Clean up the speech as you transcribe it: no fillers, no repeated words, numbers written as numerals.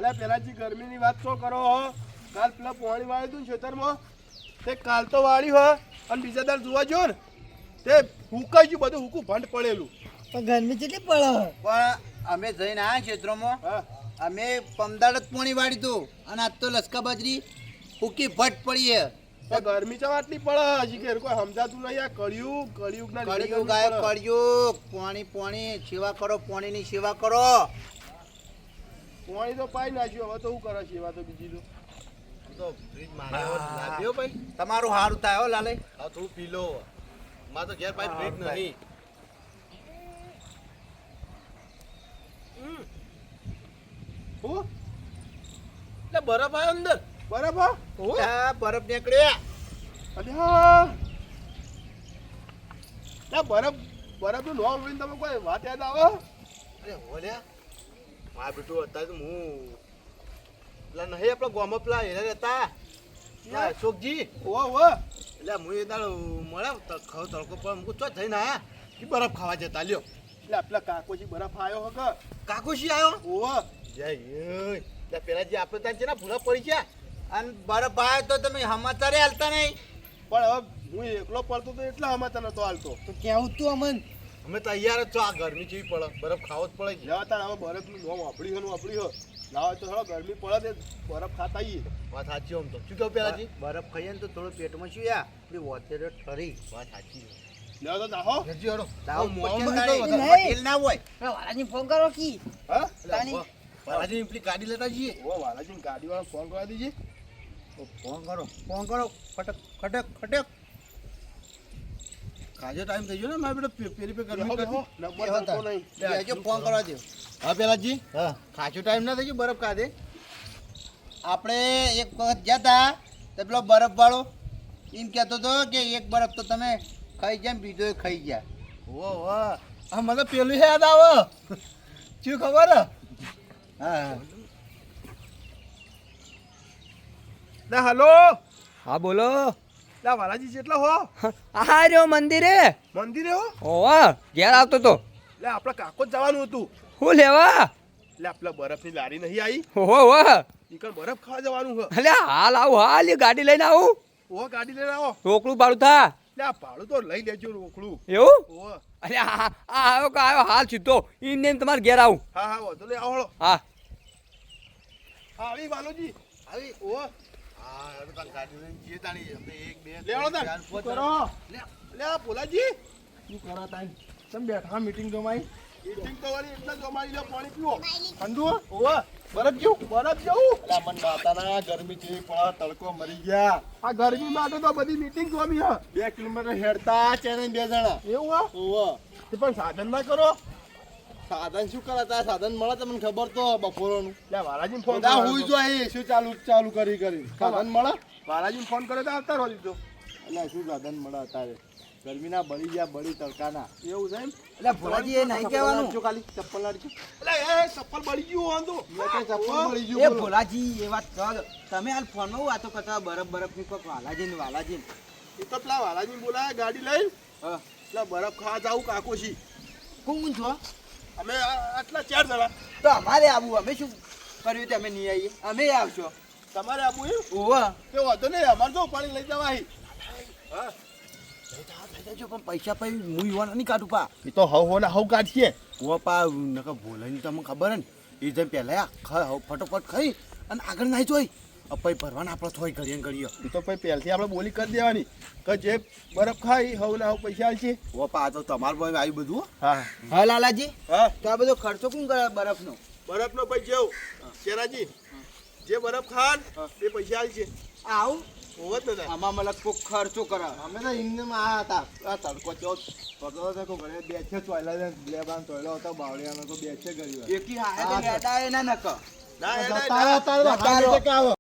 અલ્યા પેલાજી ગરમીની વાત શું કરો હો? કાલ પેલા પાણી વાળ્યું હતું ને ખેતરમાં, તે કાલ તો વાળ્યું હો અને બીજા દાડ જોવા જો ને તે હુકાઈ ગયું બધું, હુકું ભંડ પડેલું. પણ ગરમી કેટલી પડે. પણ અમે જઈને આયા ક્ષેત્રોમાં, હા અમે પમદાડ જ પોણી વાળી તું અને આજ તો લસકા બાજરી ફૂકી ભટ પડી હે. તો ગરમી ચા આટલી પડે હજી કે કોઈ સમજાતું નહીં. આ કળિયુગ ના લીધે કળિયુગ ગરમી આયો, પડે. કળિયુગ. પાણી સેવા કરો, પાણીની સેવા કરો. પાણી તો પાઈ નાખ્યું, હવે તો શું કરે છે એવા તો બીજી તો ફ્રીજ માર્યો લાવ્યો ભાઈ. તમારું સારું થાય હો લાલે. હા તું પી લો. મારે તો ઘેર ભાઈ ફ્રીજ નહીં. હું એટલે બરફ આવ્યો અંદર. બરાબર. આ બરફ નીકળ્યા. અરે હા ના બરફ નું નામ લઈને તમે કોઈ વાત યાદ આવે? અરે હોલ્યા મારા બેટું અત્યારે તો હું પેલા નહીં આપણા ગામમાં પેલા હેરા રહેતા પેલા અશોકજી. ઓ એટલે હું એ દાડો મળ્યા ખાવ તડકો પણ મૂકું ચો થઈને આયા કે બરફ ખાવા જતા લ્યો. એટલે પેલા કાકોજી બરફ આવ્યો હક. કાકુશી આવ્યો. ઓવો જય એટલે પેલા જે આપણે ત્યાં છે ને ભૂલા પડી ગયા. અને બરફ આવ્યો તો તમે સમાચારે હાલતા નહીં. પણ હવે હું એકલો પડતો તો એટલા અમાતા નતો હાલતો. તો કેવું તું અમન. અમે તૈયાર જ છો. આ ગરમી જેવી પડે બરફ ખાવો જ પડે. લેવા તાર હવે બરફનું નામ વાપરી હો લાવે તો થોડો ગરમી પડે ને બરફ ખાતા આવીએ. વાત સાચી આમ તો શું કહું પેલાજી? બરફ ખાઈએ ને તો થોડું પેટમાં શું યા આપણી વોતેરે ઠરી. વાત સાચી છે. લેવા તો નાહો. ઘરજી હળો. તાવ મોહમ્મદ પચન તો તાળી વધારે. હોટેલ ના હોય. વાલાજી ફોન કરો કી. હા એટલે બાલાજી પેલી ગાડી લેતા જઈએ. ઓ વાલાજી ગાડીવાળા ફોન કરવા દીજે. ફોન કરો ખટક ખટક ખટક. કાજો ટાઈમ થઈ ગયો ને મારે બેટા પેલી પે બેહો, ગરમી બેહો. નંબર લખો નહીં. બેજો ફોન કરવા દો. હા પેલાજી હા ખાચો ટાઈમ ના થઈ ગયો બરફ કાઢે. આપણે એક વખત ગયા તા તો પેલો બરફ વાળો એમ કહેતો હતો કે એક બરફ તો તમે ખાઈ ગયા ને બીજો ખાઈ ગયા. ઓ વાહ આ મને પેલું યાદ આવે. શું ખબર હે? હા ના હલો હા બોલો. ના વાલાજી જેટલા હો આ રહ્યો મંદિરે. મંદિરે હો. ઓવા ઘેર આવતો તો. એટલે આપણે કાકો જ જવાનું હતું. હું લેવા? એટલે આપણા બરફની લારી નહીં આવી. ઓહો ઓહો. ઈકણ બરફ ખાવા જવાનું છે. એટલે હાલ આવું હાલ એ ગાડી લઈને આવું. ઓ ગાડી લઈને આવો. રોકડું ભાડું થા. એટલે આ ભાડું તો લઈ લેજો રોકડું. એવું? ઓ અરે આ આવ્યો કે આવ્યો હાલ સીધો એમને એમ તમારે ઘેર આવું. હા હા વાંધો નહીં આવો. હા હા આવી વાલોજી આવી. ઓ હા હવે તાર ગાડી લઈને જઈએ તાણી. આપણે એક બે લેવડો તાર. ચાર, શું પાંચ. કરો? લે. લે આ ભોલાજી શું કરો તાણી? તમે બેઠા મીટિંગ જમાઈ. મીટિંગ તો વાળી એટલે જમાઈ લે પાણી પીવો. અંદુ ઓવા બરફ જેવું બરફ જેવું. અલા મન માતાના ગરમી જેવી પડે તડકો મરી ગયા. આ ગરમી માટે તો બધી મીટિંગ જોમી હ. 2 કિલોમીટર હેડતા છે ને 2 જણા. એવું હા ઓવા તે પણ સાધન ના કરો. સાધન શું કરે તાર સાધન મળે તમને ખબર તો બપોરનું. લે વાલાજીને ફોન બધા કર્યો હુઈ તો. જો અહીં શું ચાલુ કરી સાધન મળે. વાલાજીને ફોન કર્યો તો આવતા રહો દીધો. એટલે શું સાધન મળે અત્યારે ગરમીના બળી ગયા બળી તડકાના. એવું છે એમ. એટલે ભોલાજી એ નહીં કહેવાનું. જો ખાલી ચપ્પલ લાડજો. એટલે એ ચપ્પલ બળી ગયું વાંધો. ચપ્પલ મળી એ ગયું બોલો. ભોલાજી એ વાત ચાલો તમે હાલ ફોનમાં વાતો કરતા બરફ ની કોક વાલાજી એ તો પેલા વાલાજીને બોલાયા ગાડી લઈને. હા એટલે બરફ ખાવા જાવું કાકોશી. કોણ છો? અમે આટલા 4 જણા. તો અમારે આવું અમે શું કર્યું તે અમે નહીં આવીએ અમે આવશો. તમારે આપવું એમ ઓવા કે વાંધો નહીં અમારે તો પાણી લઈ જવાય. હા પણ પૈસા પછી હું યુવાન નહીં કાઢું પા. એ તો હવ ને હવ કાઢીએ. ઓ પા નકર ભોલાની તમને ખબર હે ને એ જેમ પહેલા ફટોફટ ખાઈ અને આગળ નાહી જોઈ પછી ભરવાના આપણે થોડી ઘડીએ એ તો પછી પહેલથી આપણે બોલી કરી દેવાની કે જે બરફ ખાઈ હવ ને હવ પૈસા આલશે. ઓ પા તો તમારું ભાઈ આવ્યું બધું. હા હા લાલાજી હા તો આ બધો ખર્ચો કોણ કરે બરફનો? બરફનો ભાઈ જેવું શેરાજી જે બરફ ખાન એ પૈસા આલશે. આવું હોત ને તાર. આમાં મતલબ કોક ખર્ચો કરાવે. અમે તો ઇન્દમાં આ હતા આ તડકો ચો પકડો તો કોઈ ઘરે બેસે ચોયલા ને બે બાન ચોયલો હતો બાવળિયાનો તો બેસે ગયો. એકી હાથે લેડા એ ના નક ના જતા રહો, તારે જતા રહો. કે આવો